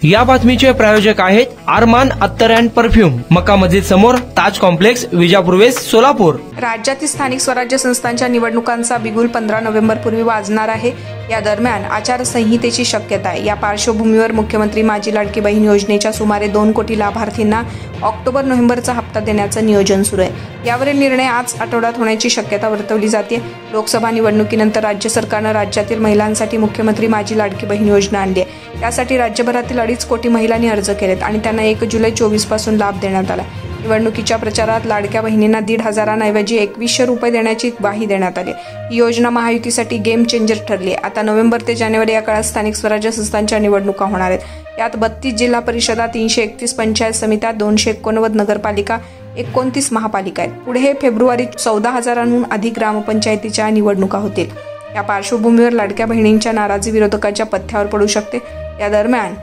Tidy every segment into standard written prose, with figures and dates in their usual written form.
या बातमीचे प्रायोजक आहेत अरमान अत्तर अँड परफ्यूम, मक्का मस्जिद समोर, ताज कॉम्प्लेक्स, विजापूर वेस्ट, सोलापूर। राज्यातील स्थानिक स्वराज्य संस्थांच्या निवडणुकांचा बिगुल 15 नोव्हेंबर पूर्वी वाजणार आहे। या दरम्यान आचारसंहितेची शक्यता आहे। या पार्श्वभूमीवर मुख्यमंत्री माझी लाडकी बहीण योजनेच्या सुमारे 2 कोटी लाभार्थींना ऑक्टोबर-नोव्हेंबरचा हप्ता देण्याचं नियोजन सुरू आहे। यावरील निर्णय आज आठवड्यात होण्याची शक्यता वर्तवली जाते। लोकसभा निवडणुकीनंतर राज्य सरकारनं राज्यातील महिलांसाठी मुख्यमंत्री माझी लाडकी बहीण योजना आणली आहे। त्यासाठी राज्यभरातील 2.5 कोटी महिलांनी अर्ज केलेत आणि त्यांना 1 जुलै 2024 पासून लाभ देण्यात आला। निवडणुकीच्या प्रचारात लाडक्या बहिणींना 1,500 ऐवजी 2,100 रुपये देण्याची ग्वाही देण्यात आली। ही योजना महायुतीसाठी गेम चेंजर ठरली आहे। आता नोव्हेंबर ते जानेवारी या काळात स्थानिक स्वराज्य संस्थांच्या निवडणुका होणार आहेत। यात 32 जिल्हा परिषदा, 331 पंचायत समित्या, 289 नगरपालिका, 29 महापालिका आहेत। पुढे फेब्रुवारीत 14,000हून अधिक ग्रामपंचायतीच्या निवडणुका होतील। या पार्श्वभूमीवर लाडक्या बहिणींच्या नाराजी विरोधकांच्या पथ्यावर पडू शकते। या दरम्यान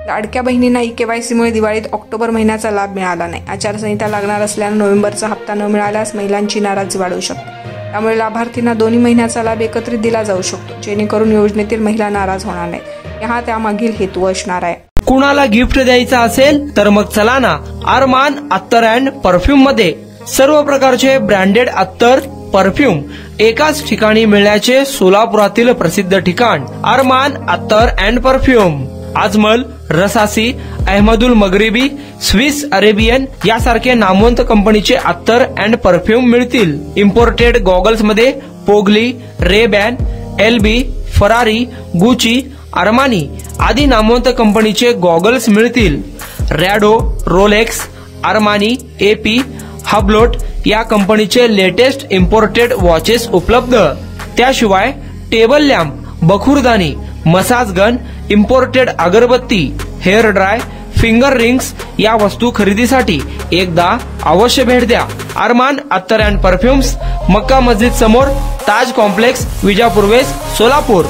लाडक्या बहिणींना ई-केवायसीमुळे दिवाळीत ऑक्टोबर महिन्याचा लाभ मिळाला नाही। आचारसंहिता लागणार असल्यानं नोव्हेंबरचा हप्ता न मिळाल्यास महिलांची नाराजी वाढू शकते। त्यामुळे लाभार्थींना दोन्ही महिन्याचा लाभ एकत्रित दिला जाऊ शकतो, जेणेकरून योजनेतील महिला नाराज होणार नाहीत। हा त्यामागील हेतू असणार आहे। कुणाला गिफ्ट द्यायचं असेल तर मग चला ना अरमान अत्तर अँड परफ्यूम मध्ये। सर्व प्रकारचे ब्रँडेड अत्तर, परफ्यूम एकाच ठिकाणी मिळण्याचे सोलापुरातील प्रसिद्ध ठिकाण अरमान अत्तर and perfume. Ajmal, Rasasi, Ahmed Al Maghribi, Swiss Arabian यासारखे नामवंत कंपनीचे अत्तर अँड परफ्यूम मिळतील। इम्पोर्टेड गॉगल्स मध्ये पोगली, Ray Ban, LB, Ferrari, Gucci, Armani आदी नामवंत कंपनीचे गॉगल्स मिळतील। Rado, Rolex, Armani, AP, Hublot या कंपनीचे लेटेस्ट इम्पोर्टेड वॉचेस उपलब्ध। त्याशिवाय टेबल लॅम्प, बखुरदानी, मसाज गन, इम्पोर्टेड अगरबत्ती, हेअर ड्राय, फिंगर रिंग्स या वस्तू खरेदीसाठी एकदा अवश्य भेट द्या। अरमान अत्तर अँड परफ्यूम्स, मक्का मस्जिद समोर, ताज कॉम्प्लेक्स, विजापूर वेस्ट, सोलापूर।